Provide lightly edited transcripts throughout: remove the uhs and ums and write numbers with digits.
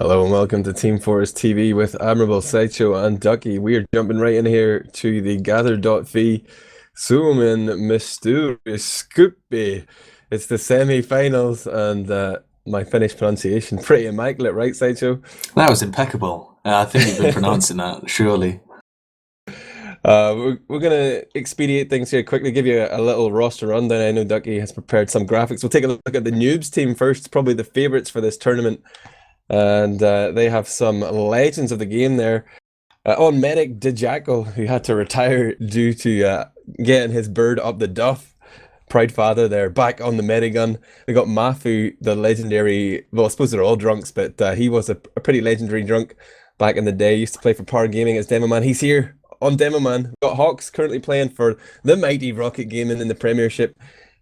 Hello and welcome to teamfortress.tv with Admirable, Sideshow and Ducky. We are jumping right in here to the gather.v Suomenmestaruuscuppi. It's the semi-finals and my Finnish pronunciation, pretty immaculate, right, Sideshow? That was impeccable. I think you've been pronouncing that, surely. We're going to expedite things here quickly, give you a little roster rundown. I know Ducky has prepared some graphics. We'll take a look at the Newbs team first. It's probably the favourites for this tournament. And they have some legends of the game there. On medic Djako, who had to retire due to getting his bird up the duff. Proud father there, back on the medigun. We got Mafu, the legendary, well, I suppose they're all drunks, but he was a pretty legendary drunk back in the day. Used to play for Power Gaming as Demo Man. He's here on Demo Man. We've got Hawks currently playing for the mighty Rocket Gaming in the Premiership.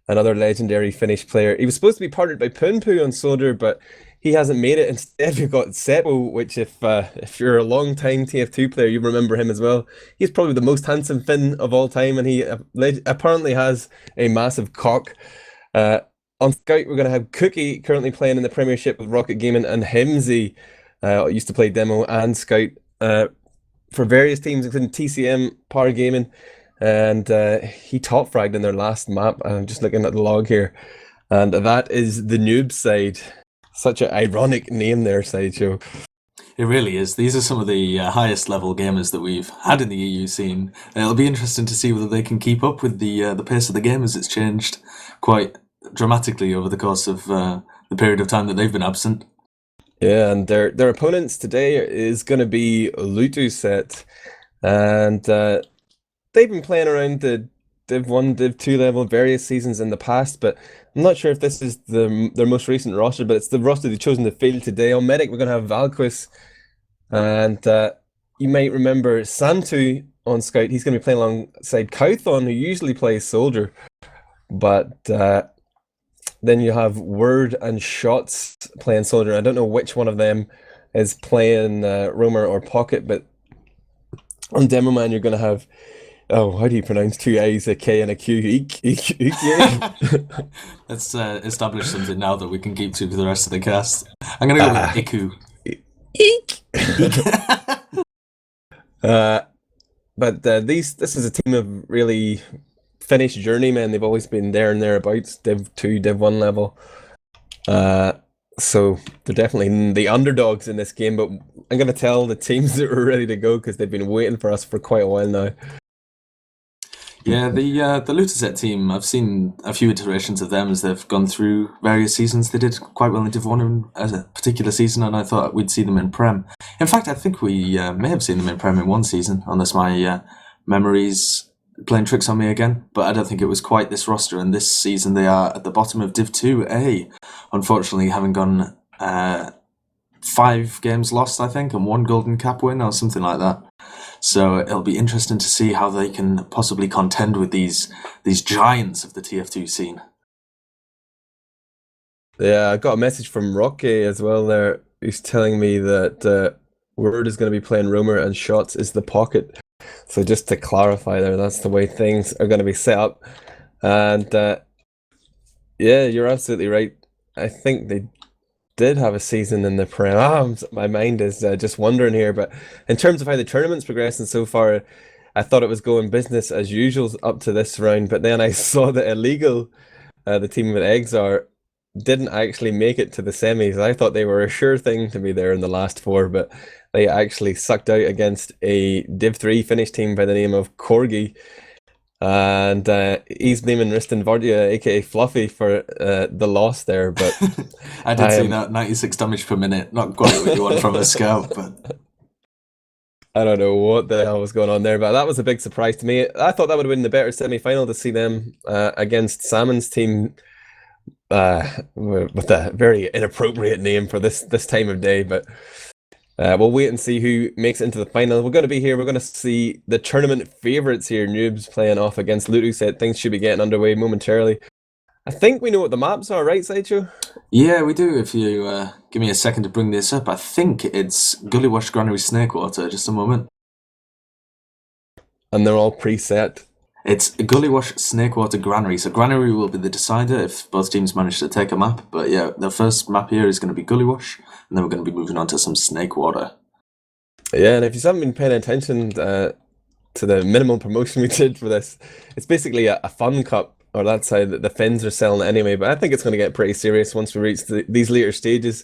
Another legendary Finnish player. He was supposed to be partnered by Punpu on Soldier, but he hasn't made it. Instead, we've got Seppo, which if you're a long time TF2 player, you remember him as well. He's probably the most handsome Finn of all time, and he apparently has a massive cock. On Scout, we're going to have Cookie currently playing in the Premiership with Rocket Gaming, and Himsy used to play Demo and Scout for various teams, including TCM, Power Gaming, and he top fragged in their last map. I'm just looking at the log here, and that is the Newbs side. Such an ironic name there, Sideshow. It really is. These are some of the highest level gamers that we've had in the EU scene. It'll be interesting to see whether they can keep up with the pace of the game, as it's changed quite dramatically over the course of the period of time that they've been absent. Yeah, and their opponents today is going to be Lutuset, and they've been playing around the Div 1, Div 2 level various seasons in the past, but I'm not sure if this is their most recent roster, but it's the roster they've chosen to field today. On Medic, we're going to have Valquis, and you might remember Santu on Scout. He's going to be playing alongside Kauthon, who usually plays Soldier. But then you have Word and Shots playing Soldier. I don't know which one of them is playing Roamer or Pocket, but on Demo Man, you're going to have... Oh, how do you pronounce two I's, a K and a Q? Eek, yeah. Let's establish something now that we can keep to for the rest of the cast. I'm going to go with Iku. Eek. But this is a team of really Finnish journeymen. They've always been there and thereabouts, Div 2, Div 1 level. So they're definitely the underdogs in this game, but I'm going to tell the teams that are ready to go because they've been waiting for us for quite a while now. Yeah, the Lutuset team, I've seen a few iterations of them as they've gone through various seasons. They did quite well in Div 1 as a particular season, and I thought we'd see them in Prem. In fact, I think we may have seen them in Prem in one season, unless my memory's playing tricks on me again. But I don't think it was quite this roster, and this season they are at the bottom of Div 2A, unfortunately having gone 5 games lost, I think, and 1 golden cap win or something like that. So it'll be interesting to see how they can possibly contend with these giants of the TF2 scene. Yeah, I got a message from Rocky as well there. He's telling me that Word is going to be playing Roamer and Shots is the Pocket. So just to clarify there, that's the way things are going to be set up. And yeah, you're absolutely right. I think they did have a season in the Prem. My mind is just wandering here, but in terms of how the tournament's progressing so far, I thought it was going business as usual up to this round, but then I saw that Illegal, the team with Exar, didn't actually make it to the semis. I thought they were a sure thing to be there in the last 4, but they actually sucked out against a Div 3 Finnish team by the name of Corgi. And he's blaming Riston Vardia, aka Fluffy, for the loss there. But I did see that 96 damage per minute, not quite what you want from a scout, but I don't know what the hell was going on there. But that was a big surprise to me. I thought that would have been the better semi-final to see them against Salmon's team with a very inappropriate name for this time of day. But we'll wait and see who makes it into the final. We're going to be here. We're going to see the tournament favourites here, Newbs, playing off against Lutuset. Things should be getting underway momentarily. I think we know what the maps are, right, Sideshow? Yeah, we do. If you give me a second to bring this up, I think it's Gullywash Granary Snakewater. Just a moment. And they're all preset. It's Gullywash Snakewater Granary. So Granary will be the decider if both teams manage to take a map. But yeah, the first map here is going to be Gullywash, and then we're going to be moving on to some Snakewater. Yeah, and if you haven't been paying attention to the minimal promotion we did for this, it's basically a fun cup, or that's how the Finns are selling it anyway. But I think it's going to get pretty serious once we reach these later stages.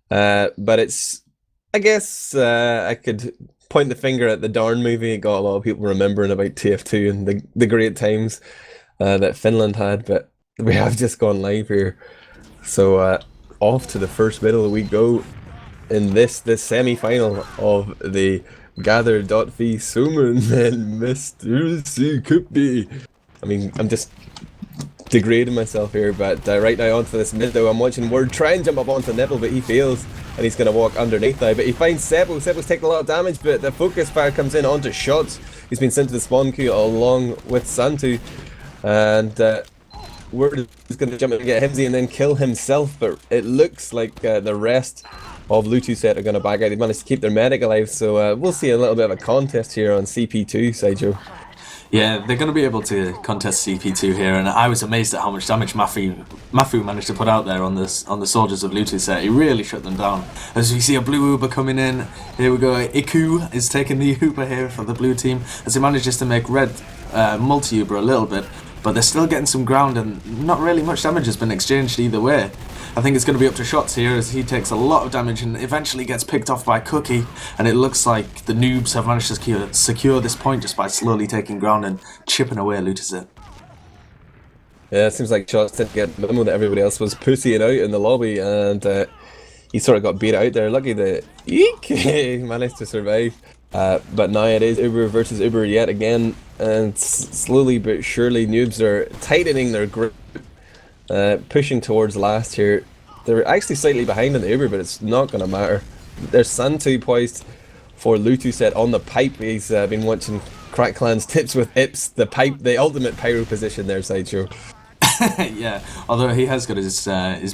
But it's, I guess, I could point the finger at the Darn movie. It got a lot of people remembering about TF2 and the great times that Finland had. But we have just gone live here, so off to the first battle we go in this semi-final of the Gather.fi Suomenmestaruuscuppi. I mean, I'm just degrading myself here, but right now onto this mid though, I'm watching Word try and jump up onto Nipple, but he fails, and he's going to walk underneath now, but he finds Seppo. Seppo's taking a lot of damage, but the focus fire comes in onto Shots. He's been sent to the spawn queue along with Santu, and Word is going to jump in and get Himsy and then kill himself, but it looks like the rest of Lutuset are going to back out. They managed to keep their medic alive, so we'll see a little bit of a contest here on CP2, Sideshow. Yeah, they're going to be able to contest CP2 here, and I was amazed at how much damage Mafu managed to put out there on the soldiers of Lutuset. He really shut them down. As we see a blue Uber coming in, here we go. Iku is taking the Uber here for the blue team, as he manages to make red multi-Uber a little bit, but they're still getting some ground, and not really much damage has been exchanged either way. I think it's going to be up to Shots here, as he takes a lot of damage and eventually gets picked off by Cookie, and it looks like the Newbs have managed to secure this point just by slowly taking ground and chipping away at Lutuset. Yeah, it seems like Shots didn't get the memo that everybody else was pussying out in the lobby, and he sort of got beat out there. Lucky that he managed to survive. But now it is Uber versus Uber yet again, and slowly but surely Newbs are tightening their grip. Pushing towards last here. They're actually slightly behind in the Uber, but it's not going to matter. There's Santu poised for Lutuset on the pipe. He's been watching Crack Clan's tips with Ips, the pipe, the ultimate pyro position there, Sideshow. Yeah, although he has got his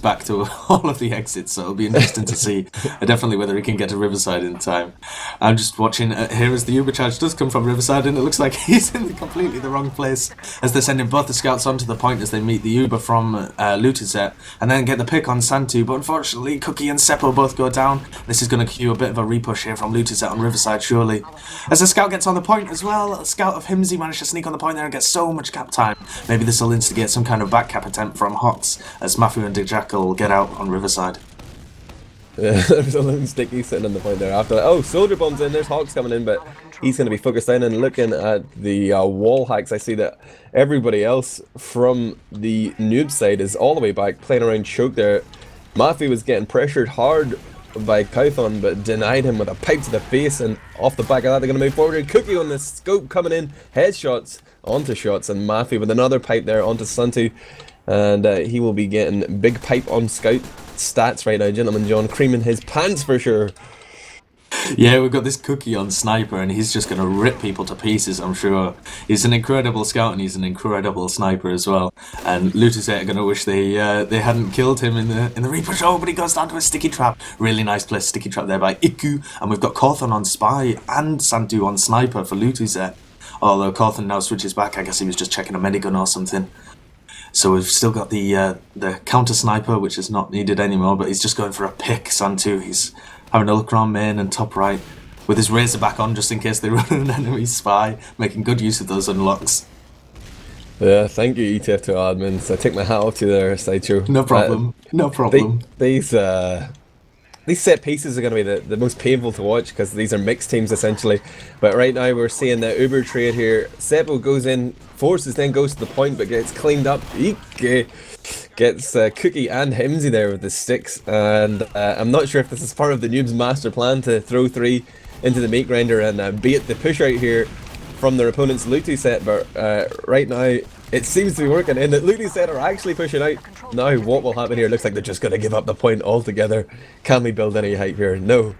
back to all of the exits, so it'll be interesting to see definitely whether he can get to Riverside in time. I'm just watching here as the Uber charge does come from Riverside, and it looks like he's in completely the wrong place, as they're sending both the scouts onto the point as they meet the Uber from Lutuset, and then get the pick on Santu, but unfortunately Cookie and Seppo both go down. This is going to cue a bit of a repush here from Lutuset on Riverside, surely. As the scout gets on the point as well, a scout of Himsy managed to sneak on the point there and get so much cap time. Maybe this will instigate some kind of back cap attempt from Hots as Mafu and Jackal get out on Riverside. Yeah, there's a lone sticky sitting on the point there after that. Oh, Soldier Bomb's in, there's Hawks coming in, but he's going to be focused in, and looking at the wall hacks, I see that everybody else from the noob side is all the way back playing around choke there. Mafu was getting pressured hard by Kauthon, but denied him with a pipe to the face, and off the back of that they're going to move forward. Cookie on the scope coming in, headshots onto Shots, and Mafu with another pipe there onto Santu, and he will be getting big pipe on scout stats right now. Gentleman John creaming his pants for sure. Yeah, we've got this Cookie on Sniper, and he's just going to rip people to pieces, I'm sure. He's an incredible scout, and he's an incredible sniper as well. And Lutuset are going to wish they hadn't killed him in the repush. Oh, but he goes down to a sticky trap. Really nice place, sticky trap there by Iku. And we've got Kauthon on Spy and Santu on Sniper for Lutuset. Although Kauthon now switches back, I guess he was just checking a medigun or something. So we've still got the counter sniper, which is not needed anymore, but he's just going for a pick. Santu, he's having a look around main and top right with his razor back on just in case they run an enemy spy, making good use of those unlocks. Yeah, thank you ETF2 admins. I take my hat off to their Sideshow. No problem. No problem. These set pieces are going to be the most painful to watch, because these are mixed teams essentially. But right now we're seeing the Uber trade here. Seppo goes in, forces, then goes to the point, but gets cleaned up. Eek. Gets Cookie and Himsy there with the sticks, and I'm not sure if this is part of the Noob's master plan to throw 3 into the meat grinder and bait the push out here from their opponent's Lutuset, but right now it seems to be working, and the Lutuset are actually pushing out. Now what will happen here? Looks like they're just going to give up the point altogether. Can we build any hype here? No.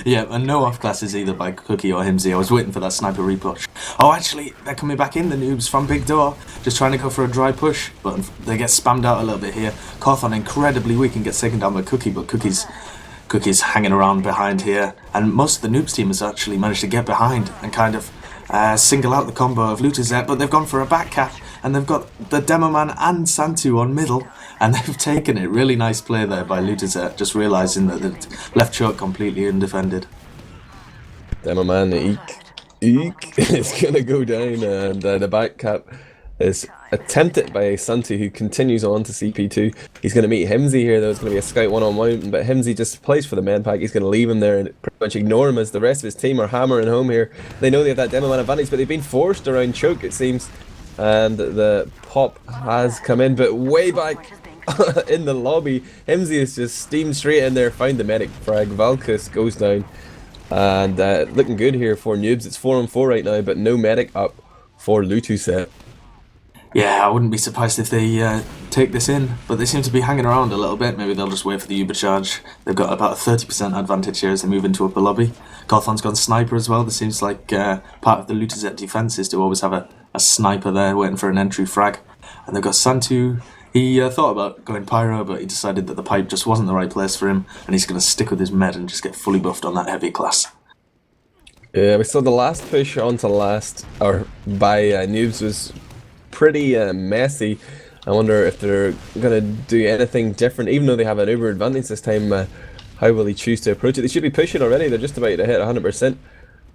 Yeah, and no off classes either by Cookie or Himsy. I was waiting for that sniper repush. Oh, actually, they're coming back in, the Noobs from Big Door, just trying to go for a dry push, but they get spammed out a little bit here. Kauthon incredibly weak and gets taken down by Cookie, but Cookie's hanging around behind here, and most of the Noobs team has actually managed to get behind and kind of single out the combo of Lutuset, but they've gone for a back cap, and they've got the Demoman and Santu on middle, and they've taken it. Really nice play there by Lutuset, just realising that they've left choke completely undefended. Demoman, eek, it's going to go down, and the back cap is attempted by Santu, who continues on to CP2. He's going to meet Himsy here, though. It's going to be a scout one-on-one, but Himsy just plays for the men pack. He's going to leave him there and pretty much ignore him as the rest of his team are hammering home here. They know they have that Demoman advantage, but they've been forced around choke, it seems. And the pop has come in, but way back in the lobby, Himsy is just steamed straight in there, found the medic frag. Valkus goes down. And looking good here for Newbs. It's 4-on-4 right now, but no medic up for Lutuset. Yeah, I wouldn't be surprised if they take this in, but they seem to be hanging around a little bit. Maybe they'll just wait for the Uber charge. They've got about a 30% advantage here as they move into upper lobby. Cawthon's gone sniper as well. There seems like part of the Lutuset defense is to always have a sniper there waiting for an entry frag. And they've got Santu. He thought about going pyro, but he decided that the pipe just wasn't the right place for him, and he's going to stick with his med and just get fully buffed on that heavy class. Yeah, we saw the last push onto last, or by Newbs was pretty messy. I wonder if they're going to do anything different, even though they have an Uber advantage this time. How will he choose to approach it? They should be pushing already. They're just about to hit 100%.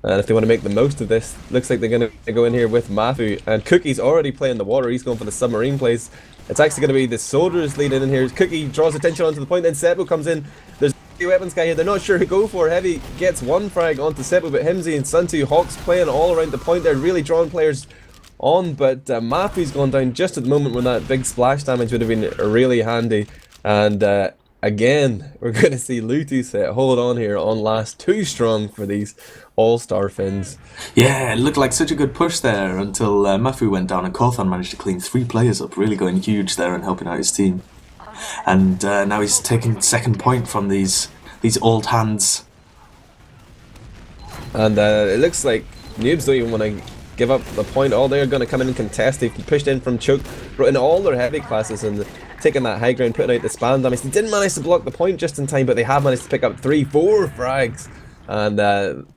And if they want to make the most of this, looks like they're going to go in here with Matthew. And Cookie's already playing the water. He's going for the submarine plays. It's actually going to be the soldiers leading in here. Cookie draws attention onto the point, then Sebo comes in. There's a weapons guy here. They're not sure who to go for. Heavy gets one frag onto Sebo, but Himsy and Santu Hawks playing all around the point. They're really drawing players on, but Matthew's gone down just at the moment when that big splash damage would have been really handy. And again, we're going to see Lutuset hold on here on last. Too strong for these all-star Finns. Yeah, it looked like such a good push there until Mafu went down and Cawthon managed to clean 3 players up, really going huge there and helping out his team. And now he's taking second point from these old hands. And it looks like Newbs don't even want to give up the point. All they're going to come in and contest. They've pushed in from choke, brought in all their heavy classes and taking that high ground, putting out the spam damage. They didn't manage to block the point just in time, but they have managed to pick up 3-4 frags. And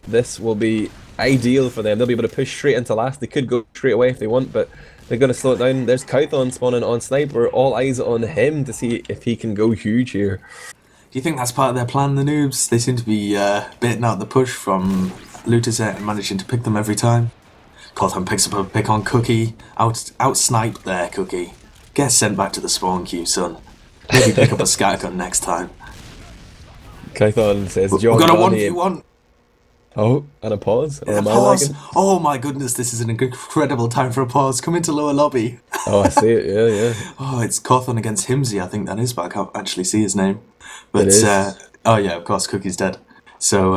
this will be ideal for them. They'll be able to push straight into last. They could go straight away if they want, but they're going to slow it down. There's Cawthon spawning on Sniper. All eyes on him to see if he can go huge here. Do you think that's part of their plan, the Noobs? They seem to be baiting out the push from Lutuset and managing to pick them every time. Cawthon picks up a pick on Cookie. Out-sniped there, Cookie. Get sent back to the spawn queue, son. Maybe pick up a scattergun next time. Cawthon says, we've got a 1v1. Oh, and a pause? Yeah, pause. Oh my goodness, this is an incredible time for a pause. Come into lower lobby. Oh, I see it, yeah. Oh, it's Cawthon against Himsy, I think that is, but I can't actually see his name. But oh yeah, of course, Cookie's dead. So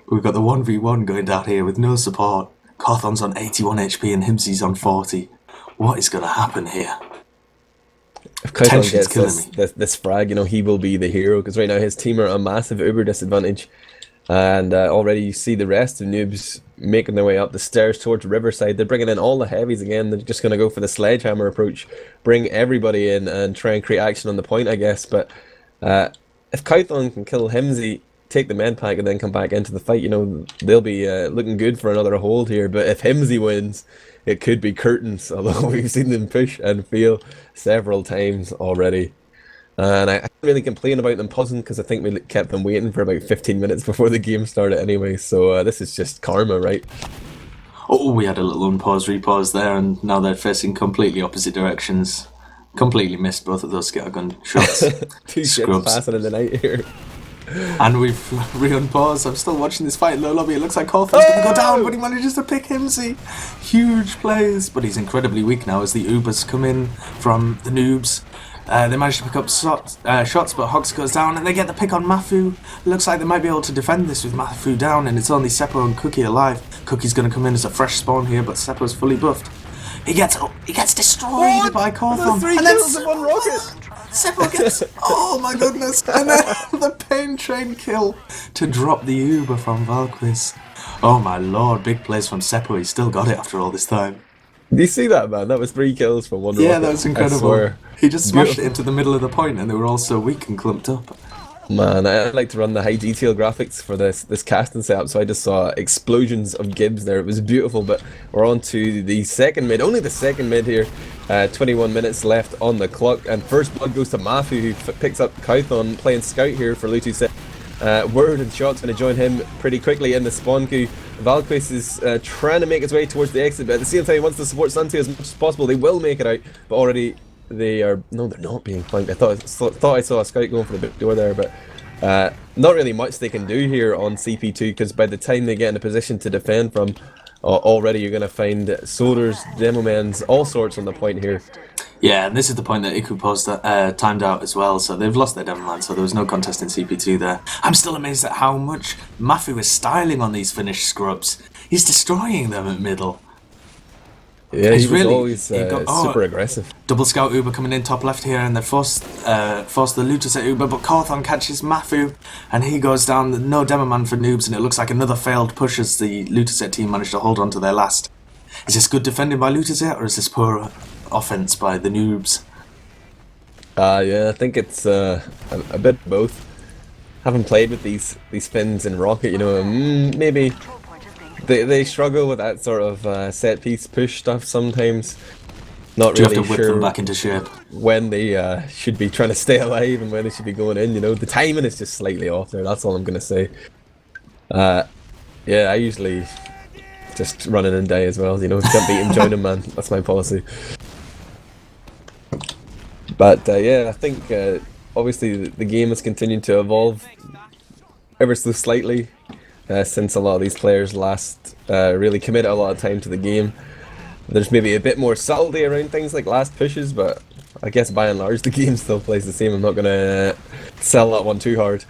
we've got the 1v1 going down here with no support. Cawthon's on 81 HP and Himsy's on 40. What is going to happen here? If Cawthon gets this frag, he will be the hero, because right now his team are a massive Uber disadvantage. And already you see the rest of Newbs making their way up the stairs towards Riverside. They're bringing in all the heavies again. They're just going to go for the sledgehammer approach, bring everybody in and try and create action on the point, I guess. But if Cawthon can kill Himsy, take the med pack and then come back into the fight, they'll be looking good for another hold here. But if Himsy wins, it could be curtains, although we've seen them push and fail several times already. And I can't really complain about them pausing, because I think we kept them waiting for about 15 minutes before the game started anyway. So this is just karma, right? Oh, we had a little unpause, repause there, and now they're facing completely opposite directions. Completely missed both of those scattergun shots. Two ships passing in the night here. And we've re-unpaused. I'm still watching this fight in low lobby. It looks like Cawthon's going to go down, but he manages to pick Himsy. Huge plays, but he's incredibly weak now as the Ubers come in from the Noobs. They manage to pick up shots, but Hogs goes down, and they get the pick on Mafu. Looks like they might be able to defend this with Mafu down, and it's only Seppo and Cookie alive. Cookie's going to come in as a fresh spawn here, but Seppo's fully buffed. He gets destroyed by Cawthon. 3 kills in 1 rocket. Seppo gets, oh my goodness, and then the pain train kill to drop the Uber from Valkyries. Oh my lord, big plays from Seppo. He still got it after all this time. Do you see that, man? That was 3 kills from 1 rocket. Yeah, that was incredible. He just smashed it into the middle of the point, and they were all so weak and clumped up. Man, I like to run the high detail graphics for this casting setup, so I just saw explosions of Gibbs there. It was beautiful, but we're on to the second mid, only the second mid here. 21 minutes left on the clock, and first blood goes to Mafu, who picks up Kauthon playing scout here for Lutuset. Word and Shot's going to join him pretty quickly in the spawn queue. Valquist is trying to make his way towards the exit, but at the same time he wants to support Santi as much as possible. They will make it out, but already they are... No, they're not being flanked. I thought I saw a scout going for the big door there, but not really much they can do here on CP2, because by the time they get in a position to defend from, already you're going to find soldiers, demo men's, all sorts on the point here. Yeah, and this is the point that Iku paused timed out as well, so they've lost their demo man, so there was no contest in CP2 there. I'm still amazed at how much Mafu is styling on these Finnish scrubs. He's destroying them at middle. Yeah, he's really always super aggressive. Double scout Uber coming in top left here, and they force the Lutuset Uber, but Kauthon catches Mafu, and he goes down. No demo man for Newbs, and it looks like another failed push as the Lutuset team managed to hold on to their last. Is this good defending by Lutuset, or is this poor offense by the Newbs? Yeah, I think it's a bit of both. Haven't played with these Finns in Rocket, you know, maybe they struggle with that sort of set piece push stuff sometimes. Not really have to whip sure them back into shape when they should be trying to stay alive and when they should be going in. You know, the timing is just slightly off there. That's all I'm gonna say. Yeah, I usually just run in and die as well. You know, can't beat him, join him, man. That's my policy. But yeah, I think obviously the game has continued to evolve ever so slightly since a lot of these players last really committed a lot of time to the game. There's maybe a bit more subtlety around things like last pushes, but I guess by and large the game still plays the same. I'm not going to sell that one too hard.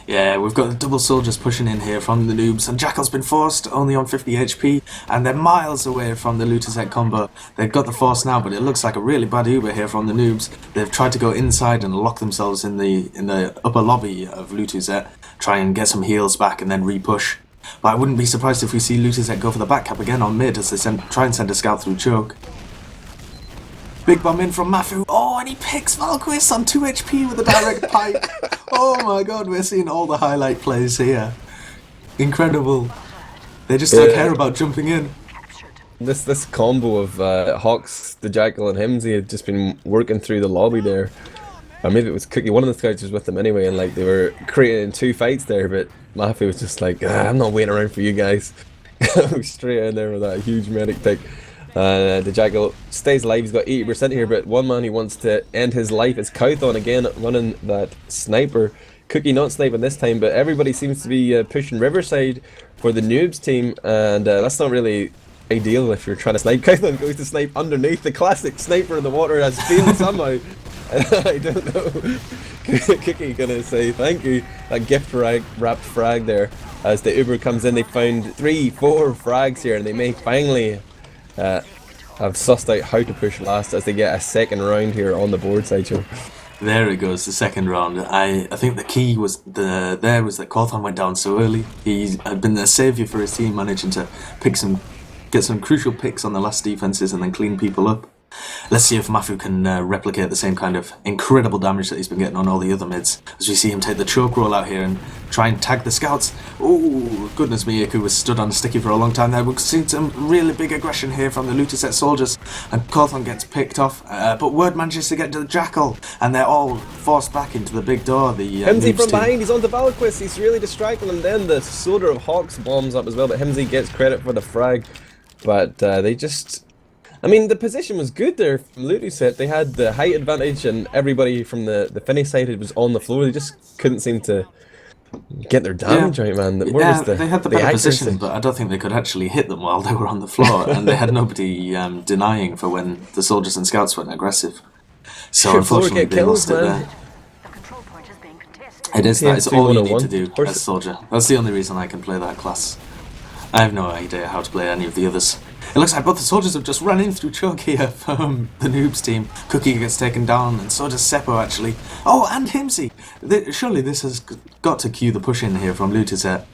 Yeah, we've got the double soldiers pushing in here from the Newbs, and Jackal's been forced, only on 50 HP, and they're miles away from the Lutuset combo. They've got the force now, but it looks like a really bad Uber here from the Newbs. They've tried to go inside and lock themselves in the upper lobby of Lutuset, try and get some heals back and then re-push. But I wouldn't be surprised if we see Lutuset go for the back cap again on mid as they try and send a scout through choke. Big bomb in from Mafu. Oh, and he picks Valquist on 2 HP with a direct pipe. Oh my god, we're seeing all the highlight plays here. Incredible. They just don't care about jumping in. This combo of Hawks, the Jackal and Himsy had just been working through the lobby there. Or maybe it was Cookie, one of the scouts was with them anyway, and like they were creating 2 fights there, but Mafu was just like, I'm not waiting around for you guys. Straight in there with that huge medic pick. The Jackal stays alive, he's got 80% here, but one man who wants to end his life is Kauthon again, running that sniper. Cookie not sniping this time, but everybody seems to be pushing Riverside for the Newbs team, and that's not really ideal if you're trying to snipe. Kauthon goes to snipe underneath. The classic sniper in the water has failed somehow. I don't know. Cookie gonna say thank you. That gift wrapped frag there. As the Uber comes in, they found 3-4 frags here, and they may finally have sussed out how to push last as they get a second round here on the board, Sideshow. There it goes, the second round. I think the key was that Kauthon went down so early. He had been the saviour for his team, managing to get some crucial picks on the last defences and then clean people up. Let's see if Mafu can replicate the same kind of incredible damage that he's been getting on all the other mids. As we see him take the choke roll out here and try and tag the scouts. Oh, goodness me, Iku was stood on sticky for a long time there. We've seen some really big aggression here from the Lutuset soldiers, and Kauthon gets picked off, but Word manages to get to the Jackal, and they're all forced back into the big door. The Himsy from behind, he's on the Valquist, he's really distracting, and then the soldier of Hawks bombs up as well, but Himsy gets credit for the frag. But they just... I mean, the position was good there from Lutuset. They had the height advantage, and everybody from the Finnish side was on the floor. They just couldn't seem to get their damage out, man. Where was they had the better position, but I don't think they could actually hit them while they were on the floor, and they had nobody denying for when the soldiers and scouts went aggressive. So unfortunately, they lost it there. It is, that is all you need to do as soldier. That's the only reason I can play that class. I have no idea how to play any of the others. It looks like both the soldiers have just run in through choke here from the Noobs team. Cookie gets taken down, and so does Seppo actually. Oh, and Himsy! Surely this has got to cue the push in here from Lutuset.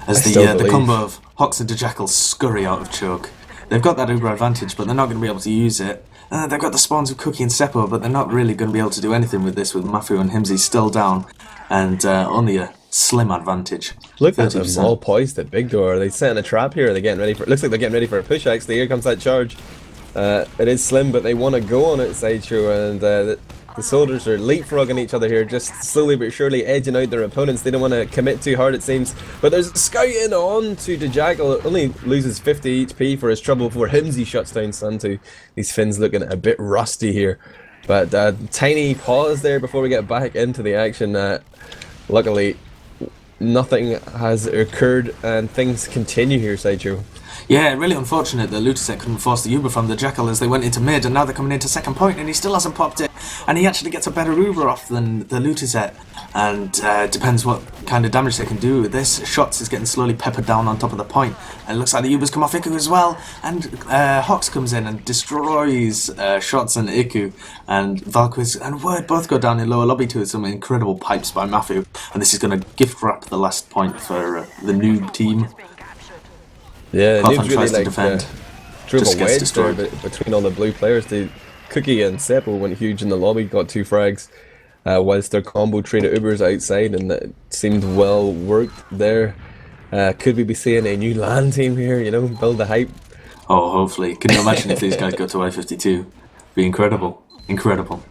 As the combo of Hawks and Jackal scurry out of choke. They've got that Uber advantage, but they're not going to be able to use it. They've got the spawns of Cookie and Seppo, but they're not really going to be able to do anything with this with Mafu and Himsy still down, and only a slim advantage. Look at them all poised at big door. Are they setting a trap here? Are they getting ready for? It looks like they're getting ready for a push. Actually, here comes that charge. It is slim, but they want to go on it, Sideshow, and the soldiers are leapfrogging each other here, just slowly but surely edging out their opponents. They don't want to commit too hard, it seems. But there's a scout in on to the Jackal. It only loses 50 HP for his trouble before Himsy shuts down Santu. These Finns looking a bit rusty here. But tiny pause there before we get back into the action. Luckily, nothing has occurred and things continue here, Sideshow. Yeah, really unfortunate that Lutuset couldn't force the Uber from the Jackal as they went into mid, and now they're coming into second point, and he still hasn't popped it, and he actually gets a better Uber off than the Lutuset, and depends what kind of damage they can do with this. Shots is getting slowly peppered down on top of the point, and it looks like the Ubers come off Iku as well, and Hawks comes in and destroys Shots and Iku, and Valkyries and Word both go down in lower lobby to some incredible pipes by Mafu, and this is going to gift wrap the last point for the Noob team. Yeah, Newbs really like drew Just a wedge there between all the blue players. The Cookie and Seppo went huge in the lobby, got 2 frags, whilst their combo traded Ubers outside, and it seemed well worked there. Could we be seeing a new LAN team here? You know, build the hype. Oh, hopefully. Can you imagine if these guys go to I-52? Be incredible, incredible.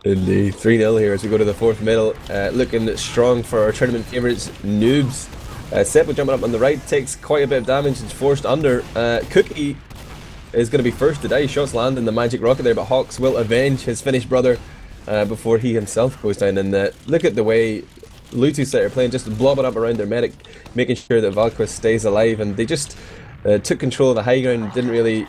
Indeed, 3-0 here as we go to the 4th middle. Looking strong for our tournament favourites, Newbs. Seppo jumping up on the right, takes quite a bit of damage, it's forced under. Cookie is going to be first to die. Shots land in the magic rocket there, but Hawks will avenge his Finnish brother before he himself goes down. And look at the way Lutuset are playing, just blobbing up around their medic, making sure that Valkyries stays alive, and they just took control of the high ground and didn't really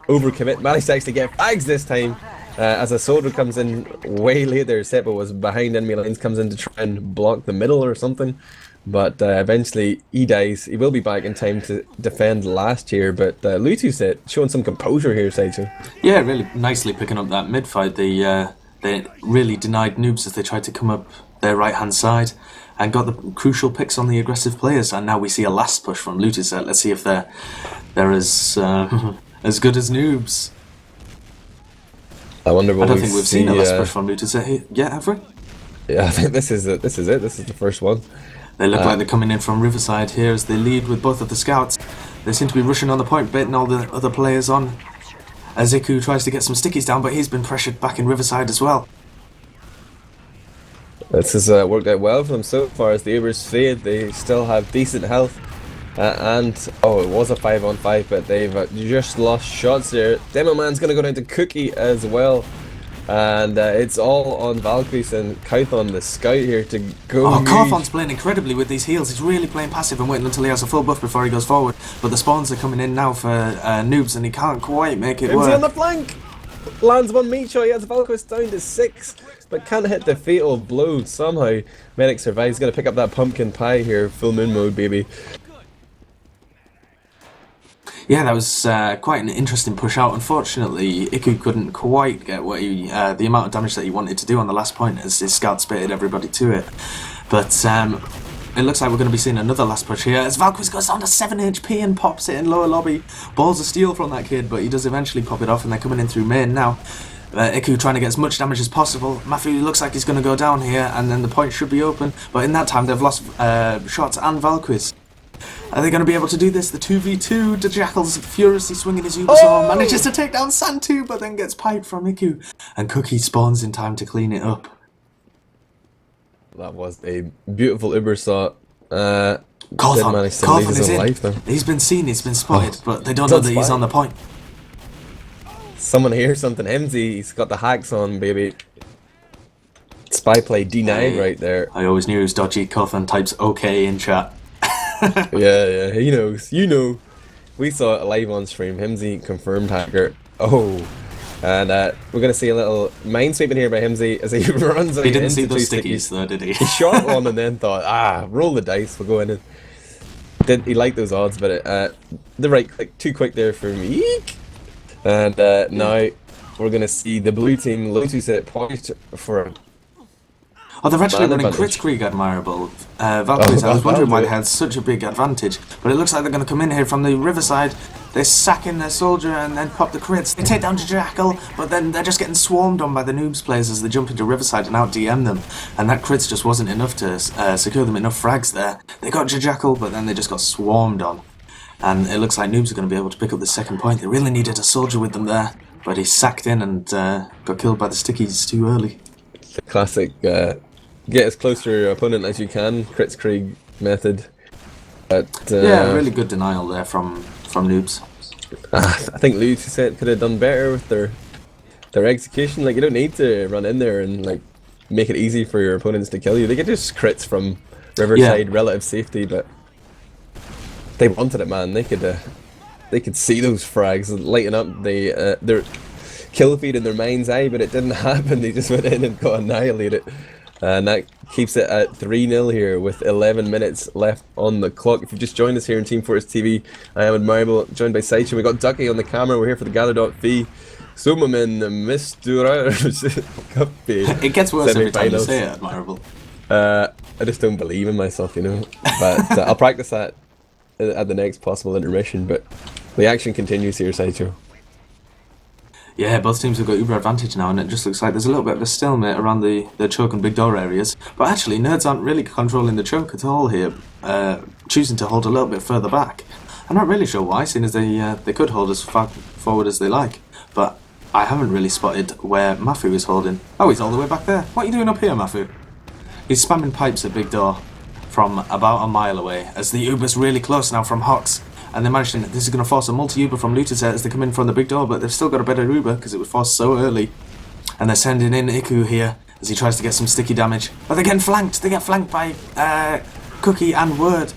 overcommit. Managed to actually get frags this time. As a soldier comes in way later, Seppo was behind enemy lines, comes in to try and block the middle or something. But eventually he dies. He will be back in time to defend last year. But Lutuset showing some composure here, Sideshow. Yeah, really nicely picking up that mid fight. They really denied Newbs as they tried to come up their right hand side and got the crucial picks on the aggressive players. And now we see a last push from Lutuset. Let's see if they're as as good as Newbs. I wonder what I don't think we've seen a last push from Lutuset yet, have we? Yeah, I think this is it. This is the first one. They look like they're coming in from Riverside here as they lead with both of the scouts. They seem to be rushing on the point, baiting all the other players on. As Iku tries to get some stickies down, but he's been pressured back in Riverside as well. This has worked out well for them so far as the Ubers fade. They still have decent health. And, oh, it was a 5-on-5, but they've just lost shots there. Demo Man's going to go down to Cookie as well. And it's all on Valkyries and Kauthon, the scout here, to go. Oh, Kauthon's playing incredibly with these heals. He's really playing passive and waiting until he has a full buff before he goes forward. But the spawns are coming in now for Newbs, and he can't quite make it work. On the flank! Lands one meat shot. He has Valkyries down to 6, but can't hit the fatal blow somehow. Medic survives. He's going to pick up that pumpkin pie here. Full moon mode, baby. Yeah, that was quite an interesting push out. Unfortunately, Iku couldn't quite get what he, the amount of damage that he wanted to do on the last point as his scout spitted everybody to it. But it looks like we're going to be seeing another last push here as Valkyries goes down to 7 HP and pops it in lower lobby. Balls of steel from that kid, but he does eventually pop it off, and they're coming in through main now. Iku trying to get as much damage as possible. Mafu looks like he's going to go down here, and then the point should be open. But in that time, they've lost Shots and Valkyries. Are they going to be able to do this? The 2v2, the Jackal's furiously swinging his Ubersaw, manages to take down Santu, but then gets piped from Iku. And Cookie spawns in time to clean it up. That was a beautiful Ubersaw. Kauthon is in. Life, he's been seen, he's been spotted, but they don't know that he's on the point. Someone hears something. Himsy, he's got the hacks on, baby. Spy play denied right there. I always knew it was dodgy. Kauthon types OK in chat. yeah, he knows. You know. We saw it live on stream. Himsy confirmed hacker. Oh. And we're going to see a little minesweeping here by Himsy as he runs out. He didn't see those stickies though, did he? He shot one and then thought, roll the dice, we'll go in. He liked those odds, but the right click, too quick there for me. And now we're going to see the blue team Lutuset poised for Oh, they're actually Man running advantage. Kritzkrieg Admirable. Valkyries, I was wondering why they Valkyrie. had such a big advantage, but it looks like they're going to come in here from the riverside. They sack in their soldier and then pop the crits. They take down Jackal, but then they're just getting swarmed on by the Newbs players as they jump into riverside and out DM them. And that crits just wasn't enough to secure them enough frags there. They got Jackal, but then they just got swarmed on. And it looks like Newbs are going to be able to pick up the second point. They really needed a soldier with them there, but he sacked in and got killed by the stickies too early. The classic get as close to your opponent as you can, Kritzkrieg method. But Yeah, really good denial there from Newbs. I think Lutuset could have done better with their execution. Like, you don't need to run in there and like make it easy for your opponents to kill you. They could just crits from riverside, relative safety, but they wanted it, man. They could see those frags lighting up their kill feed in their mind's eye, but it didn't happen. They just went in and got annihilated. And that keeps it at 3-0 here with 11 minutes left on the clock. If you've just joined us here on Team Fortress TV, I am Admirable, joined by Sideshow. We got Ducky on the camera. We're here for the Gather.fi Suomenmestaruuscuppi. It gets worse every time you say it, Admirable. I just don't believe in myself, you know. But I'll practice that at the next possible intermission. But the action continues here, Sideshow. Yeah, both teams have got uber advantage now, and it just looks like there's a little bit of a stalemate around the choke and big door areas. But actually, Nerds aren't really controlling the choke at all here, choosing to hold a little bit further back. I'm not really sure why, seeing as they could hold as far forward as they like. But I haven't really spotted where Mafu is holding. Oh, he's all the way back there. What are you doing up here, Mafu? He's spamming pipes at big door from about a mile away, as the Uber's really close now from Hox. And they managed to, this is going to force a multi-Uber from Lutuset as they come in from the big door, but they've still got a better Uber because it was forced so early. And they're sending in Iku here as he tries to get some sticky damage. But they're getting flanked. They get flanked by Cookie and Word.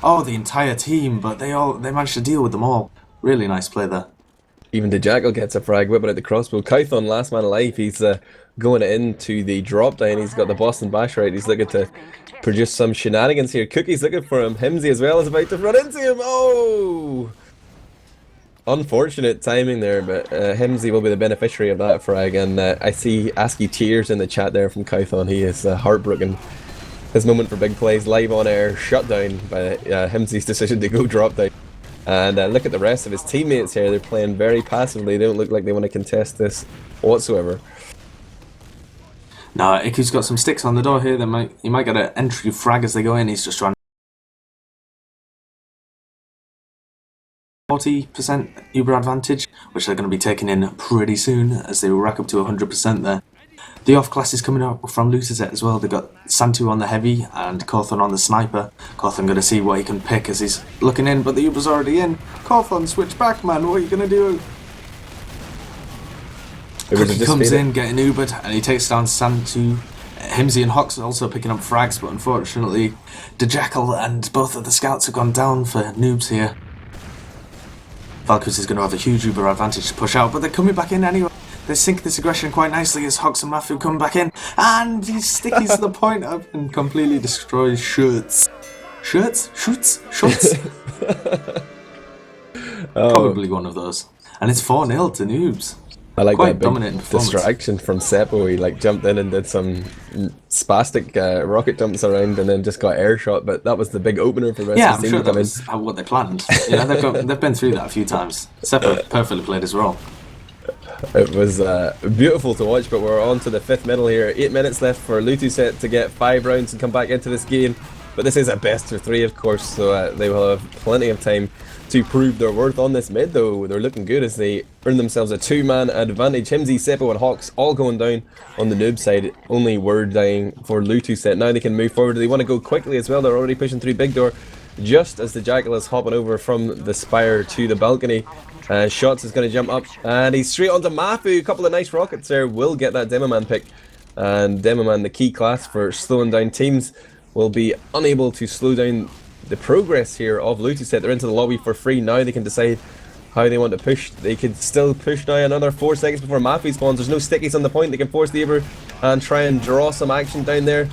Oh, the entire team, but they managed to deal with them all. Really nice play there. Even the Jackal gets a frag, whipping out the crossbow. Kython, last man alive, he's going into the drop down. He's got the Boston Bash right. He's looking to produce some shenanigans here. Cookie's looking for him. Himsy as well is about to run into him. Oh! Unfortunate timing there, but Himsy will be the beneficiary of that frag. And I see ASCII tears in the chat there from Kython. He is heartbroken. His moment for big plays, live on air, shut down by Himsy's decision to go drop down. And look at the rest of his teammates here. They're playing very passively. They don't look like they want to contest this whatsoever. No, Iku's got some sticks on the door here. He might get an entry frag as they go in. He's just trying 40% Uber advantage, which they're going to be taking in pretty soon as they rack up to 100% there. The off class is coming up from Lutuset as well. They've got Santu on the heavy and Cawthon on the sniper. Cawthon going to see what he can pick as he's looking in, but the Uber's already in. Cawthon, switch back, man. What are you going to do? Cookie comes in, getting Ubered, and he takes down Santu. Himsy and Hox also picking up frags, but unfortunately, the Jackal and both of the scouts have gone down for Newbs here. Valkyries is going to have a huge Uber advantage to push out, but they're coming back in anyway. They sink this aggression quite nicely as Hox and Mafu come back in, and he stickies to the point up and completely destroys Shoots. Shoots? Probably one of those. And it's 4-0 to Newbs. I like quite that big distraction from Seppo. He like jumped in and did some spastic rocket jumps around and then just got air shot. But that was the big opener for the rest of the team. I'm sure that was what they planned. Yeah, they've been through that a few times. Seppo perfectly played his role. It was beautiful to watch, but we're on to the fifth middle here. 8 minutes left for Lutuset to get 5 rounds and come back into this game. But this is a best of 3, of course, so they will have plenty of time to prove their worth on this mid, though. They're looking good as they earn themselves a 2-man advantage. Himsy, Seppo and Hox all going down on the noob side. Only Word dying for Lutuset. Now they can move forward. They want to go quickly as well. They're already pushing through big door just as the Jackal is hopping over from the spire to the balcony. Shots is going to jump up and he's straight onto Mafu. A couple of nice rockets there will get that Demoman pick. And Demoman, the key class for slowing down teams, will be unable to slow down the progress here of Lutuset. They're into the lobby for free now. They can decide how they want to push. They could still push now another 4 seconds before Mafu spawns. There's no stickies on the point. They can force the Uber and try and draw some action down there.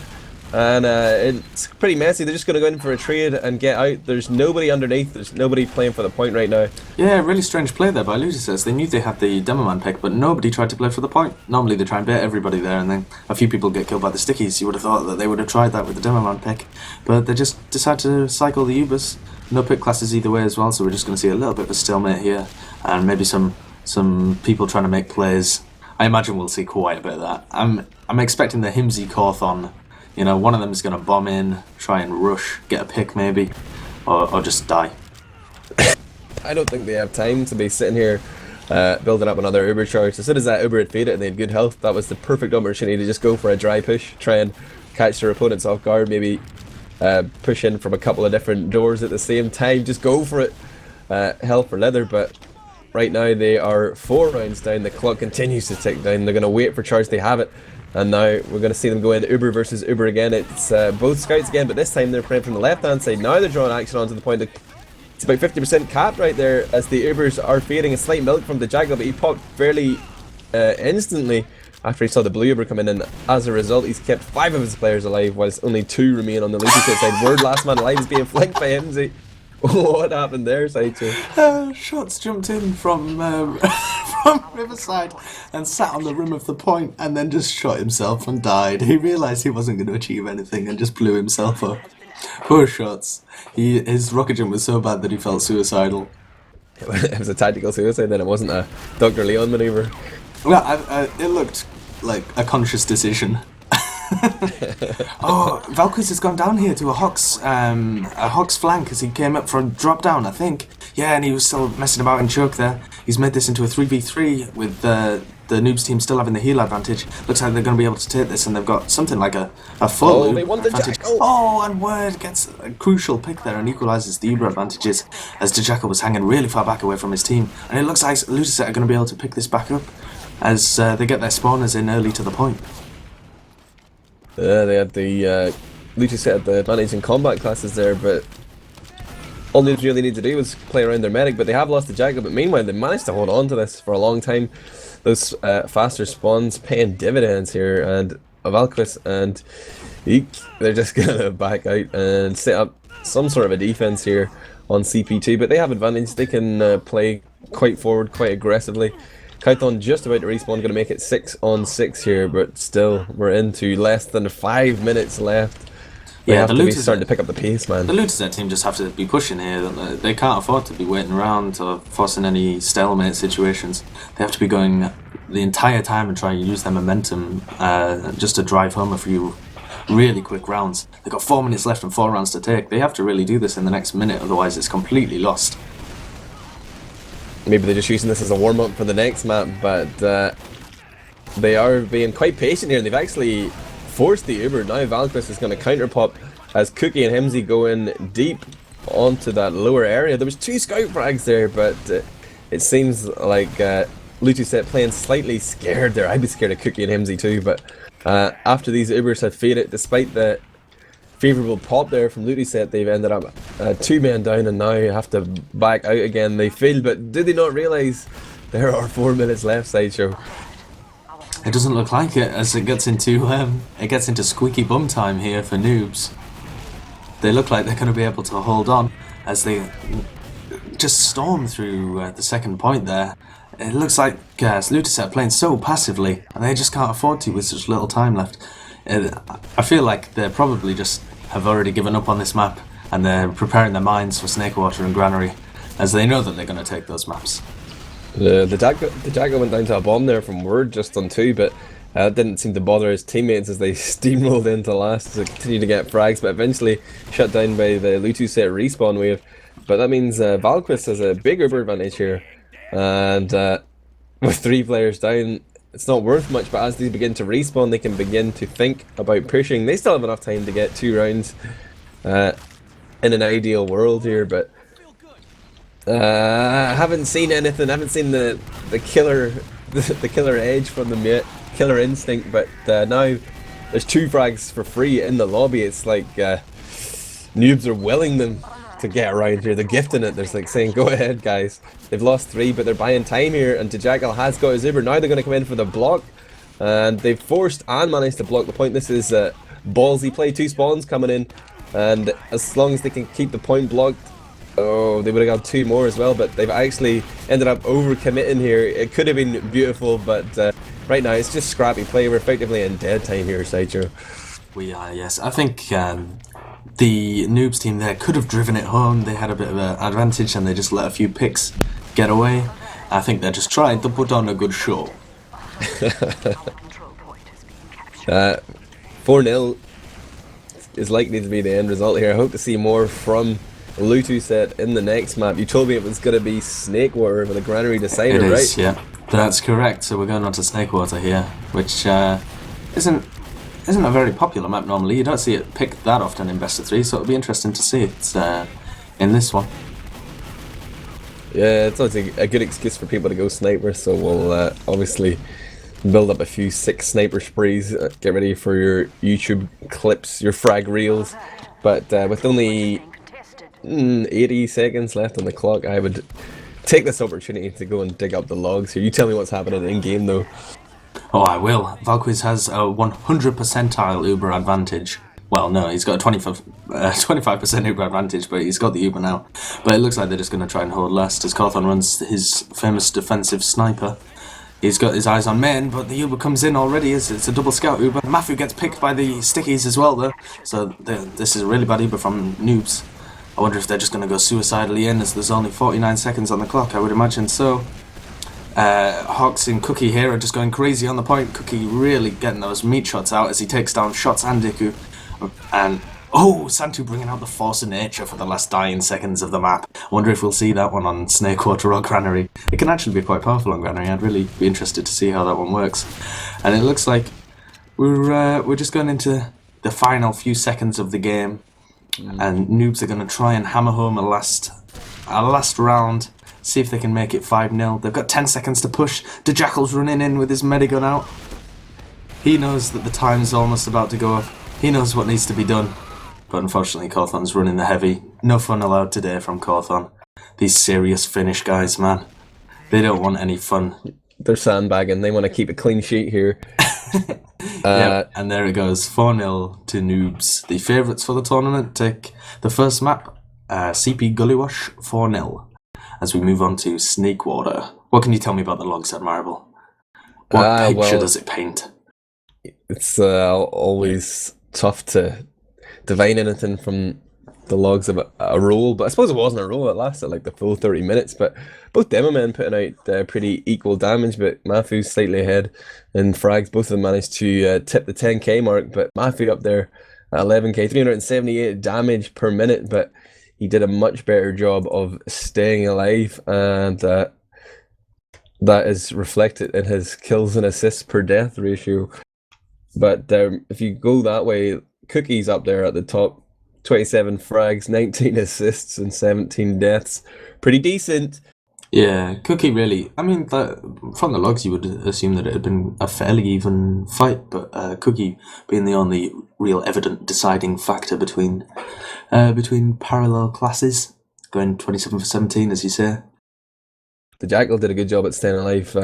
And it's pretty messy. They're just going to go in for a trade and get out. There's nobody underneath. There's nobody playing for the point right now. Yeah, really strange play there by Lutuset. They knew they had the demo man pick, but nobody tried to play for the point. Normally they try and bait everybody there, and then a few people get killed by the stickies. You would have thought that they would have tried that with the demo man pick, but they just decide to cycle the Ubers. No pick classes either way as well, so we're just going to see a little bit of a stalemate here, and maybe some people trying to make plays. I imagine we'll see quite a bit of that. I'm expecting the Himsey Cawthon. You know, one of them is going to bomb in, try and rush, get a pick maybe, or just die. I don't think they have time to be sitting here building up another Uber charge. As soon as that Uber had faded and they had good health, that was the perfect opportunity to just go for a dry push, try and catch their opponents off guard, maybe push in from a couple of different doors at the same time, just go for it, hell for leather. But right now they are 4 rounds down, the clock continues to tick down, they're going to wait for charge, they have it, and now we're going to see them go in Uber versus Uber again. It's both scouts again, but this time they're playing from the left hand side. Now they're drawing action onto the point. It's about 50% capped right there as the Ubers are fading. A slight milk from the Jackal, but he popped fairly instantly after he saw the blue Uber come in, and as a result he's kept 5 of his players alive whilst only 2 remain on the Lutuset side. Word last man alive is being flanked by Himsey. What happened there, Sideshow? Shots jumped in from from Riverside and sat on the rim of the point and then just shot himself and died. He realised he wasn't going to achieve anything and just blew himself up. Poor Shots. His rocket jump was so bad that he felt suicidal. It was a tactical suicide then, it wasn't a Dr. Leon maneuver. Well, it looked like a conscious decision. Oh, Valkyries has gone down here to a Hawk's flank as he came up for a drop down, I think. Yeah, and he was still messing about in choke there. He's made this into a 3v3 with the Newbs team still having the heal advantage. Looks like they're going to be able to take this, and they've got something like a full they want the advantage. Jackal. Oh, and Word gets a crucial pick there and equalises the Uber advantages as the Jackal was hanging really far back away from his team. And it looks like Lutuset are going to be able to pick this back up as they get their spawners in early to the point. They had the Lutuset had the advantage in combat classes there, but all Newbs really need to do was play around their medic. But they have lost the Jackal, but meanwhile they managed to hold on to this for a long time. Those faster spawns paying dividends here, and Valkyries and Eek, they're just gonna back out and set up some sort of a defense here on CP2, but they have advantage. They can play quite forward, quite aggressively. Kython just about to respawn, going to make it 6-on-6 here, but still, we're into less than 5 minutes left. They have to be starting to pick up the pace, man. The Lutuset team just have to be pushing here. They can't afford to be waiting around or forcing any stalemate situations. They have to be going the entire time and try and use their momentum just to drive home a few really quick rounds. They've got 4 minutes left and 4 rounds to take. They have to really do this in the next minute, otherwise it's completely lost. Maybe they're just using this as a warm-up for the next map, but they are being quite patient here, and they've actually forced the Uber. Now Valkyries is going to counter-pop as Cookie and Himsey go in deep onto that lower area. There was 2 scout frags there, but it seems like Lutuset playing slightly scared there. I'd be scared of Cookie and Himsey too, but after these Ubers had faded, despite the favourable pop there from Lutuset, they've ended up 2 men down and now have to back out again. They failed, but did they not realise there are 4 minutes left, Sideshow? It doesn't look like it as it gets into squeaky bum time here for Newbs. They look like they're going to be able to hold on as they just storm through the second point there. It looks like Lutuset playing so passively, and they just can't afford to with such little time left. I feel like they probably just have already given up on this map, and they're preparing their minds for Snakewater and Granary, as they know that they're going to take those maps. The Jackal went down to a bomb there from Word just on 2, but didn't seem to bother his teammates as they steamrolled into last to continue to get frags, but eventually shut down by the Lutuset respawn wave. But that means Valkyries has a big Uber advantage here, and with 3 players down, it's not worth much, but as they begin to respawn, they can begin to think about pushing. They still have enough time to get 2 rounds in an ideal world here, but I haven't seen anything. I haven't seen the killer edge from them yet, killer instinct. But now there's 2 frags for free in the lobby. It's like Newbs are willing them to get around here. They're gifting it. They're like saying, "Go ahead, guys." They've lost 3, but they're buying time here. And Jackal has got his Uber. Now they're going to come in for the block, and they've forced and managed to block the point. This is ballsy play. 2 spawns coming in, and as long as they can keep the point blocked, oh, they would have got 2 more as well, but they've actually ended up over-committing here. It could have been beautiful, but right now it's just scrappy play. We're effectively in dead time here, Sideshow. We are, yes. I think the Newbs team there could have driven it home. They had a bit of an advantage and they just let a few picks get away. I think they're just trying to put on a good show. 4-0 is likely to be the end result here. I hope to see more from Lutuset in the next map. You told me it was going to be Snakewater with a Granary Decider, right? It is, yeah. That's correct. So we're going on to Snakewater here, which isn't a very popular map normally. You don't see it picked that often in best of 3, so it'll be interesting to see it in this one. Yeah, it's always a good excuse for people to go sniper, so we'll obviously build up a few 6 sniper sprees, get ready for your YouTube clips, your frag reels, but with only 80 seconds left on the clock, I would take this opportunity to go and dig up the logs here. You tell me what's happening in game though. Oh, I will. Valkyries has a 100 percentile Uber advantage. Well, no, he's got a 25% Uber advantage, but he's got the Uber now. But it looks like they're just going to try and hold last as Cawthon runs his famous defensive sniper. He's got his eyes on main, but the Uber comes in already. It's a double scout Uber. Mafu gets picked by the stickies as well, though. So this is a really bad Uber from Newbs. I wonder if they're just going to go suicidally in, as there's only 49 seconds on the clock. I would imagine so. Hawks and Cookie here are just going crazy on the point. Cookie really getting those meat shots out as he takes down Shots and Deku. And oh, Santu bringing out the force of nature for the last dying seconds of the map. I wonder if we'll see that one on Snakewater or Granary. It can actually be quite powerful on Granary. I'd really be interested to see how that one works. And it looks like we're just going into the final few seconds of the game. And Noobs are going to try and hammer home a last round. See if they can make it 5-0. They've got 10 seconds to push. The Jackal's running in with his medigun out. He knows that the time's almost about to go up. He knows what needs to be done. But unfortunately, Cawthon's running the heavy. No fun allowed today from Cawthon. These serious Finnish guys, man. They don't want any fun. They're sandbagging. They want to keep a clean sheet here. Yep, and there it goes. 4-0 to Noobs. The favourites for the tournament take the first map, CP Gullywash 4-0. As we move on to Snakewater. What can you tell me about the logs, Admirable? What picture does it paint? It's always tough to divine anything from the logs of a roll, but I suppose it wasn't a roll. It lasted like the full 30 minutes, but both demo men putting out pretty equal damage, but Mafu's slightly ahead in frags. Both of them managed to tip the 10k mark, but Mafu up there at 11k, 378 damage per minute, but he did a much better job of staying alive, and that is reflected in his kills and assists per death ratio. But if you go that way, Cookie's up there at the top, 27 frags, 19 assists and 17 deaths. Pretty decent. Yeah, Cookie really, I mean, from the logs you would assume that it had been a fairly even fight, but Cookie being the only real evident deciding factor between parallel classes, going 27 for 17 as you say. The Jackal did a good job at staying alive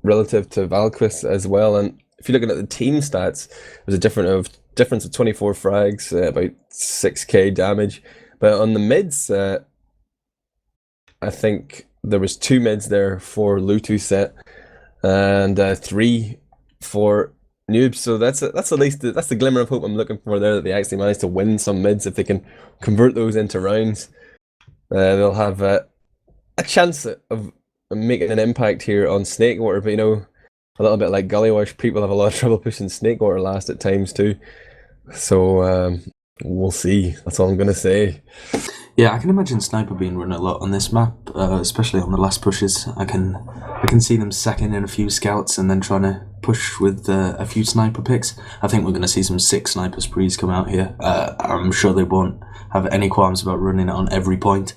relative to Valkyries as well, and if you're looking at the team stats, it was a difference of 24 frags, about 6k damage, but on the mids, I think there was 2 mids there for Lutuset and 3 for Newbs. So that's at least that's the glimmer of hope I'm looking for there, that they actually managed to win some mids. If they can convert those into rounds, they'll have a chance of making an impact here on Snakewater. But you know, a little bit like Gullywash, people have a lot of trouble pushing Snakewater last at times too. So we'll see. That's all I'm gonna say. Yeah, I can imagine Sniper being run a lot on this map, especially on the last pushes. I can see them sacking in a few scouts and then trying to push with a few sniper picks. I think we're going to see some 6 sniper sprees come out here. I'm sure they won't have any qualms about running it on every point.